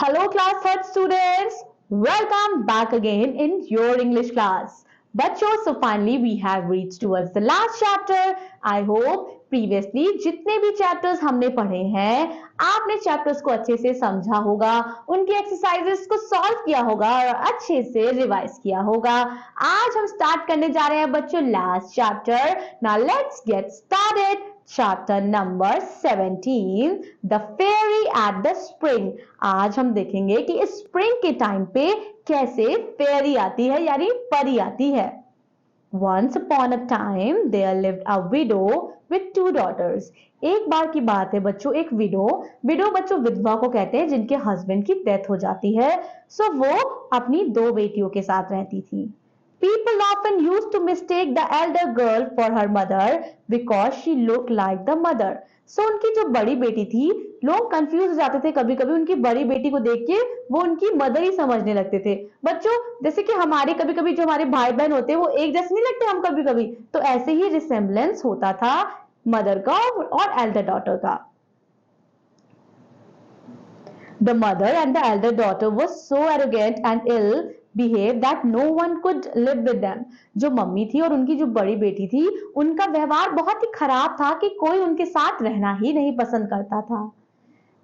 Hello, class third students. Welcome back again in your English class. बच्चों, so finally we have reached towards the last chapter. I hope previously जितने भी chapters हमने पढ़े हैं, आपने chapters को अच्छे से समझा होगा, उनकी exercises को solve किया होगा और अच्छे से revise किया होगा. आज हम start करने जा रहे हैं बच्चों last chapter. Now let's get started. Chapter number 17, The Fairy at the Spring. आज हम देखेंगे कि इस स्प्रिंग के टाइम पे कैसे फेरी आती है यानी परी आती है. Once upon a time there lived a widow with two daughters. एक बार की बात है बच्चों, एक विडो बच्चों विधवा को कहते हैं जिनके हस्बैंड की डेथ हो जाती है. सो वो अपनी दो बेटियों के साथ रहती थी. People often used to mistake the elder girl for her mother because she looked like the mother. So उनकी जो बड़ी बेटी थी, लोग कंफ्यूज हो जाते थे कभी कभी उनकी बड़ी बेटी को देख के, वो उनकी मदर ही समझने लगते थे. बच्चों जैसे कि हमारे कभी कभी जो हमारे भाई बहन होते हैं वो एक जैसे नहीं लगते हम कभी कभी, तो ऐसे ही रिसेम्बलेंस होता था मदर का और एल्डर डॉटर का. The mother and the elder daughter were so arrogant and ill behaved that no one could live with them. जो मम्मी थी और उनकी जो बड़ी बेटी थी, उनका व्यवहार बहुत ही खराब था कि कोई उनके साथ रहना ही नहीं पसंद करता था.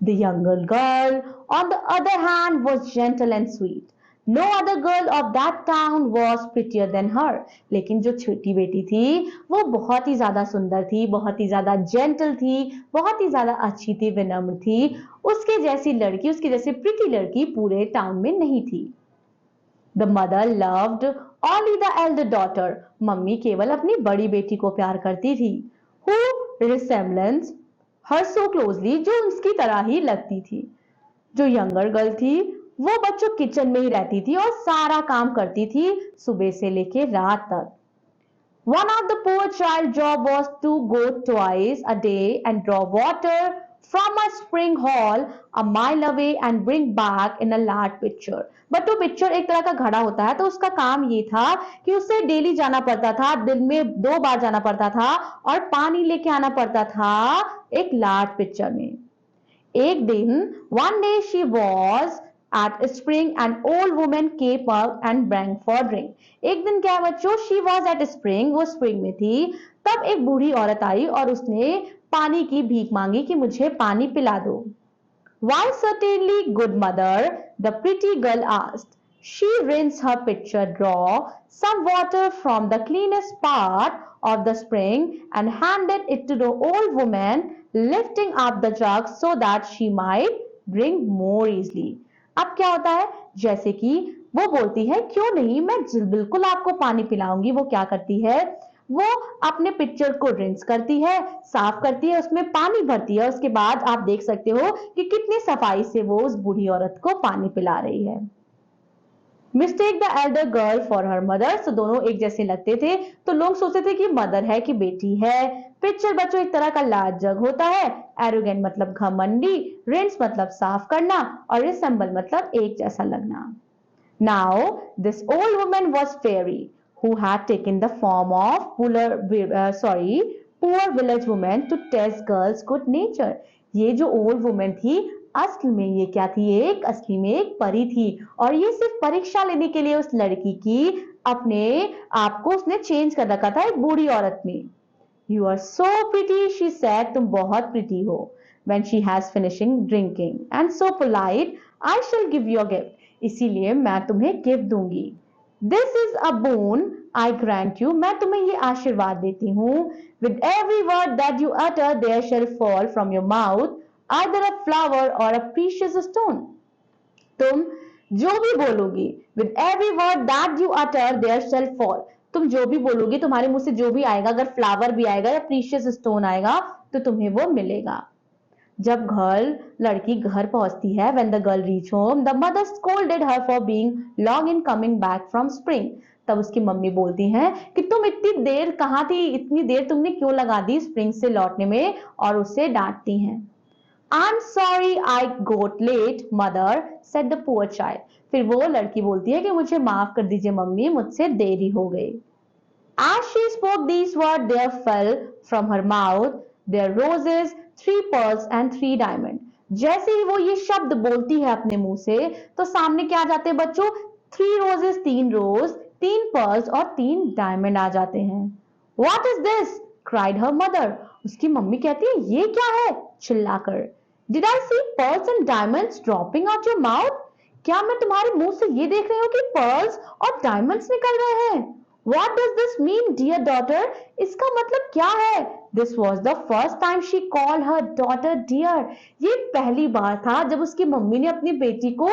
The younger girl, on the other hand, was gentle and sweet. No other girl of that town was prettier than her. लेकिन जो छोटी बेटी थी वो बहुत ही ज्यादा सुंदर थी, बहुत ही ज्यादा जेंटल थी, बहुत ही ज्यादा अच्छी थी, विनम्र थी. उसके जैसी लड़की, उसकी जैसी प्रिटी लड़की पूरे टाउन में नहीं थी. The mother loved only the elder daughter. Mummy केवल अपनी बड़ी बेटी को प्यार करती थी. Who resemblance her so closely, जो उसकी तरह ही लगती थी. जो यंगर गर्ल थी वो बच्चों किचन में ही रहती थी और सारा काम करती थी सुबह से लेके रात तक. One of the poor child job was to go twice a day and draw water from a spring hole a mile away and bring back in a large pitcher. But वो पिक्चर एक तरह का घड़ा होता है, तो उसका काम ये था कि उसे डेली जाना पड़ता था, दिन में 2 बार जाना पड़ता था और पानी लेके आना पड़ता था एक लार्ज पिक्चर में. एक दिन one day she was at a spring and old woman came up and bring for drink. एक दिन क्या बच्चों, she was at a spring, वो स्प्रिंग में थी. तब एक बूढ़ी औरत आई और उसने पानी की भीख मांगी कि मुझे पानी पिला दो. Why certainly, good mother, the pretty girl asked. She rinsed her pitcher, draw some water from the cleanest part of the spring and handed it to the old woman, lifting up the jug so that she might drink more easily. अब क्या होता है, जैसे कि वो बोलती है क्यों नहीं, मैं बिल्कुल आपको पानी पिलाऊंगी. वो क्या करती है, वो अपने पिक्चर को रिंस करती है, साफ करती है, उसमें पानी भरती है. उसके बाद आप देख सकते हो कि कितनी सफाई से वो उस बूढ़ी औरत को पानी पिला रही है. Mistake the Elder girl for her mother. तो दोनों एक जैसे लगते थे, तो लोग सोचते थे कि मदर है कि बेटी है. पिक्चर बच्चों एक तरह का लार्ज जग होता है. एरोगेंट मतलब घमंडी, रिंस मतलब साफ करना और रिसेंबल मतलब एक जैसा लगना. Now this old woman was fairy who had taken the form of poor village woman to test girls' good nature. ये जो old woman थी, असल में ये क्या थी, असली में एक परी थी और ये सिर्फ परीक्षा लेने के लिए उस लड़की की अपने आप को उसने चेंज कर रखा था एक बूढ़ी औरत में. You are so pretty, she said. तुम बहुत प्रीति हो. When she has finishing drinking and so polite, I shall give you a gift. इसीलिए मैं तुम्हें गिफ्ट दूंगी. This is a boon I grant you. मैं तुम्हें ये आशीर्वाद देती हूँ. With every word that you utter, there shall fall from your mouth either a flower or a precious stone. तुम जो भी बोलोगी, with every word that you utter, there shall fall. तुम जो भी बोलोगी, तुम्हारे मुंह से जो भी आएगा, अगर फ्लावर भी आएगा या प्रीशियस स्टोन आएगा, तो तुम्हें वो मिलेगा. जब लड़की घर पहुंचती है, when the girl reached home, the mother scolded her for being long in coming back from spring. तब उसकी मम्मी बोलती हैं कि तुम इतनी देर कहाँ थी, इतनी देर तुमने क्यों लगा दी स्प्रिंग से लौटने में, और उसे डांटती हैं. I'm sorry I got late, mother, said the poor child. फिर वो लड़की बोलती है कि मुझे माफ कर दीजिए मम्मी, मुझसे देरी हो गई. As she spoke these words, there fell from her mouth their roses, 3 pearls and 3 diamonds. जैसे ही वो ये शब्द बोलती है अपने मुंह से, तो सामने क्या आ जाते हैं बच्चों? 3 रोजेस, 3 रोज, 3 पर्ल्स और 3 डायमंड आ जाते हैं। What is this? cried her mother. उसकी मम्मी कहती है ये क्या है? चिल्लाकर। Did I see pearls and diamonds dropping out your mouth? क्या मैं तुम्हारे मुंह से ये देख रही हूँ कि पर्ल्स और डायमंड्स निकल रहे हैं? What does this mean, dear daughter? इसका मतलब क्या है? This was the first time she called her daughter dear. ये पहली बार था जब उसकी मम्मी ने अपनी बेटी को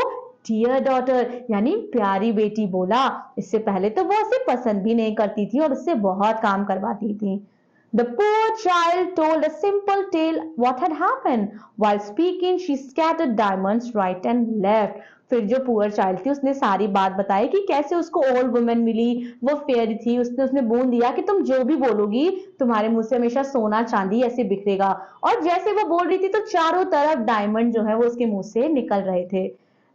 डियर डॉटर यानी प्यारी बेटी बोला। इससे पहले तो वो उसे पसंद भी नहीं करती थी और उससे बहुत काम करवाती थी। The poor child told a simple tale what had happened. While speaking, she scattered diamonds right and left. फिर जो पुअर चाइल्ड थी उसने सारी बात बताई कि कैसे उसको ओल्ड वुमेन मिली, वो फेयरी थी, उसने उसने बोल दिया कि तुम जो भी बोलोगी तुम्हारे मुंह से हमेशा सोना चांदी ऐसे बिखरेगा। और जैसे वो बोल रही थी तो चारों तरफ डायमंड जो है वो उसके मुंह से निकल रहे थे।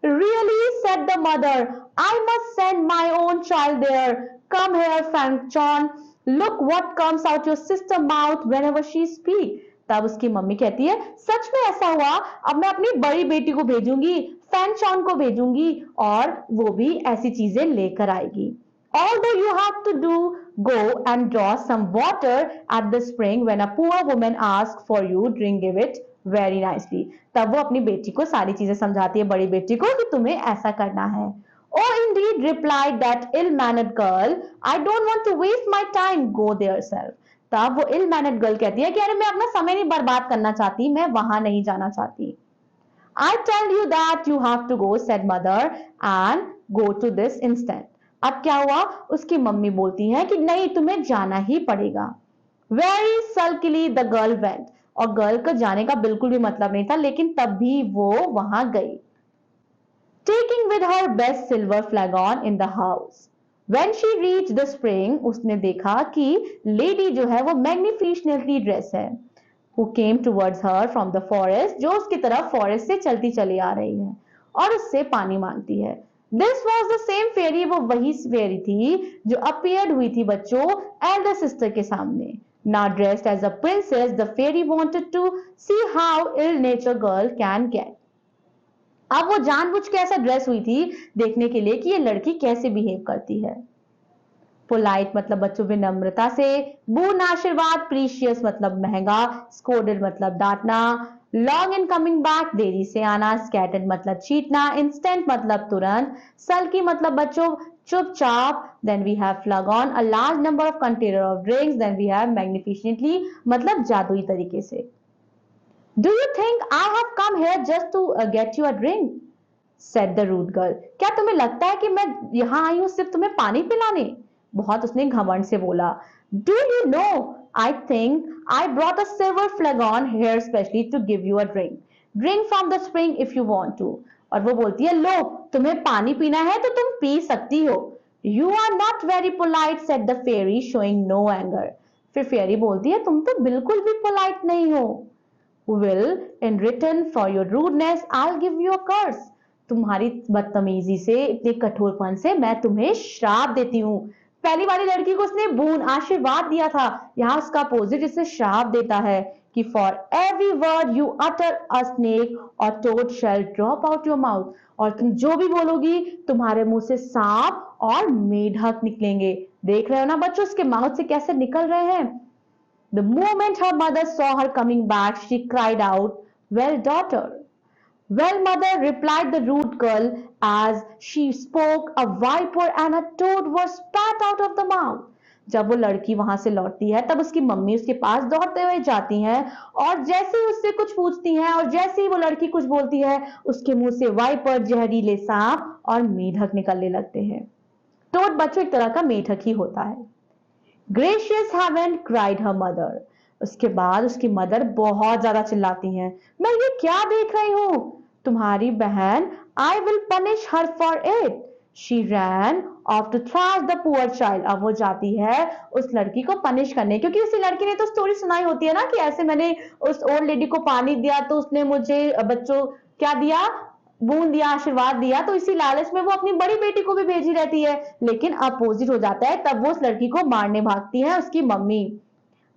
Really, said the mother, I must send my own child there. Come here, Fanchon. Look what comes out your sister mouth whenever she speak. तब उसकी मम्मी कहती है सच में ऐसा हुआ, अब मैं अपनी बड़ी बेटी को भेजूंगी, फैनचॉन को भेजूंगी और वो भी ऐसी चीजें लेकर आएगी। Although you have to go and draw some water at the spring when a poor woman asks for you, drink give it very nicely. तब वो अपनी बेटी को सारी चीजें समझाती है, बड़ी बेटी को, कि तुम्हें ऐसा करना है। Oh, indeed, replied that ill-mannered girl. I don't want to waste my time. Go there yourself. तब वो ill-mannered girl कहती है कि अरे मैं अपना समय नहीं बर्बाद करना चाहती, मैं वहां नहीं जाना चाहती। I tell you that you have to go, said mother, and go to this instant. अब क्या हुआ? उसकी मम्मी बोलती है कि नहीं, तुम्हें जाना ही पड़ेगा। Very sulkily the girl went. और गर्ल को जाने का बिल्कुल भी मतलब नहीं था, लेकिन तब भी वो वहां गई। Taking with her best silver flagon in the house. When she reached the spring, उसने देखा कि लेडी जो है वो magnificently dressed है, who came towards her from the forest, जो उसकी तरफ फॉरेस्ट से चलती चली आ रही है और उससे पानी मांगती है। This was the same fairy, वो वही फेरी थी जो अपीयर्ड हुई थी बच्चों एल्डर सिस्टर के सामने। Now dressed as a princess, the fairy wanted to see how ill-natured girl can get. अब वो जानबूझ के ऐसा ड्रेस हुई थी देखने के लिए कि ये लड़की कैसे बिहेव करती है। पोलाइट मतलब बच्चों विनम्रता से, बून आशीर्वाद, प्रीशियस मतलब महंगा, स्कोडेड मतलब डांटना, लॉन्ग इन कमिंग बैक देरी से आना, स्कैटर्ड मतलब छीटना, इंस्टेंट मतलब तुरंत, सल्की मतलब बच्चों चुपचाप, then we have flagon a large number of container of drinks, then we have magnificently मतलब जादुई तरीके से। Do you think I have come here just to get you a drink? said the rude girl. क्या तुम्हें लगता है कि मैं यहाँ आई हूँ सिर्फ तुम्हें पानी पिलाने? बहुत उसने घमंड से बोला। Do you know? I think I brought a silver flagon here specially to give you a drink. Drink from the spring if you want to. और वो बोलती है लो, तुम्हें पानी पीना है तो तुम पी सकती हो। You are not very polite, said the fairy, showing no anger. फिर फेरी बोलती है तुम तो बिल्कुल भी पोलाइट नहीं हो। Will, in return for your rudeness, I'll give you a curse. तुम्हारी बदतमीजी से, इतने कठोरपन से मैं तुम्हें श्राप देती हूँ। पहली वाली लड़की को उसने बून आशीर्वाद दिया था, यहाँ उसका अपोजिट इसे श्राप देता है कि for every word you utter a snake or toad shall drop out your mouth. और तुम जो भी बोलोगी तुम्हारे मुंह से सांप और मेढक निकलेंगे। देख रहे हो ना बच्चों उसके माउथ से कैसे निकल रहे हैं। The moment her mother saw her coming back, she cried out, well, daughter. Well, mother, replied the rude girl. As she spoke, a viper and a toad were spat out of the mouth. जब वो लड़की वहां से लौटती है तब उसकी mummy उसके पास दौड़ते हुए जाती हैं और जैसे ही उससे कुछ पूछती हैं और जैसे ही वो लड़की कुछ बोलती है उसके मुंह से वाइपर, जहरीले सांप और मेढक निकलने लगते हैं। टोड बच्चों एक तरह का मेढक ही होता है। Gracious heaven, cried her mother. उसके बाद उसकी मदर बहुत ज्यादा चिल्लाती हैं, मैं ये क्या देख रही हूँ? तुम्हारी बहन, I will punish her for it. She ran off to thrash the poor child. अब वो जाती है उस लड़की को पनिश करने, क्योंकि उसी लड़की ने तो स्टोरी सुनाई होती है ना कि ऐसे मैंने उस ओल्ड लेडी को पानी दिया तो उसने मुझे बच्चों क्या दिया, बूंद दिया, आशीर्वाद दिया, तो इसी लालच में वो अपनी बड़ी बेटी को भी भेजी रहती है। लेकिन अपोजिट हो जाता है, तब वो उस लड़की को मारने भागती है उसकी मम्मी,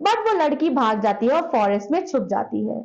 बट वो लड़की भाग जाती है और फॉरेस्ट में छुप जाती है।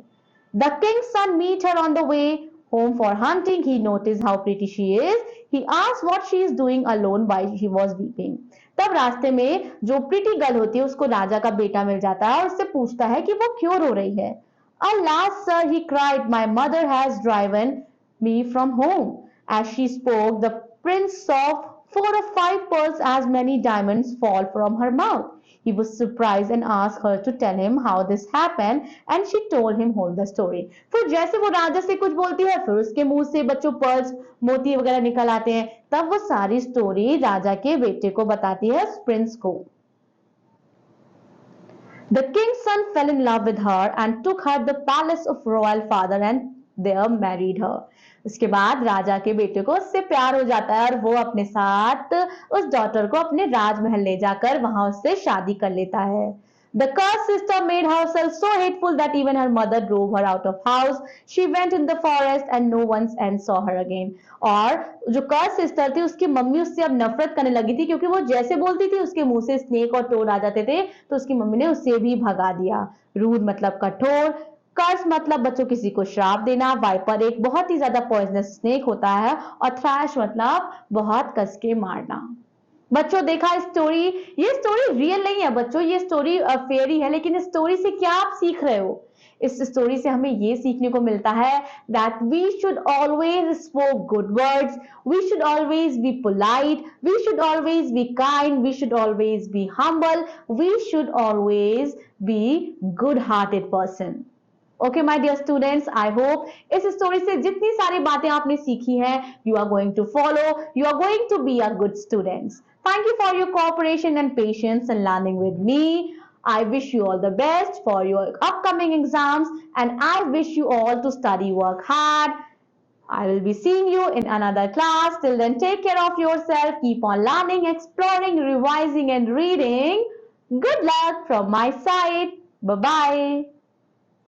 The king's son meet her on the way home for hunting. He noticed how pretty she is. He asked what she is doing alone while she was weeping. तब रास्ते में जो प्रीटी गर्ल होती है उसको राजा का बेटा मिल जाता है और उससे पूछता है कि वो क्यों रो रही है. Alas, sir, he cried, my mother has driven me from home. As she spoke, the prince saw 4 or 5 pearls as many diamonds fall from her mouth. He was surprised and asked her to tell him how this happened, and she told him whole the story. फिर जैसे वो राजा से कुछ बोलती है फिर उसके मुंह से बच्चों पर्ल्स मोती वगैरह निकल आते हैं. तब वो सारी स्टोरी राजा के बेटे को बताती है प्रिंस को. The king's son fell in love with her and took her to the palace of royal father and there married her. उसके बाद राजा के बेटे को उससे प्यार हो जाता है और वो अपने साथ उस डॉटर को अपने राजमहल ले जाकर वहां उससे शादी कर लेता है. The cursed sister made herself so hateful that even her mother drove her out of house. She went in the forest and no one saw her again. और जो कर्स सिस्टर थी उसकी मम्मी उससे अब नफरत करने लगी थी क्योंकि वो जैसे बोलती थी उसके मुंह से स्नेक और टोड आ जाते थे तो उसकी मम्मी ने उसे भी भगा दिया. रूड मतलब कठोर, कर्स मतलब बच्चों किसी को श्राप देना, वाइपर एक बहुत ही ज्यादा पॉइजनस स्नेक होता है और थ्रैश मतलब बहुत कस के मारना. बच्चों देखा स्टोरी, ये स्टोरी रियल नहीं है बच्चों, ये स्टोरी फेरी है. लेकिन इस स्टोरी से क्या आप सीख रहे हो? इस स्टोरी से हमें ये सीखने को मिलता है that we should always spoke good words, we should always be polite, we should always be kind, we should always be humble, we should always be good hearted person. Okay my dear students, I hope इस story से जितनी सारी बातें आपने सीखी हैं you are going to follow, you are going to be a good students. Thank you for your cooperation and patience in learning with me. I wish you all the best for your upcoming exams and I wish you all to study, work hard. I will be seeing you in another class. Till then, take care of yourself. Keep on learning, exploring, revising and reading. Good luck from my side. Bye-bye.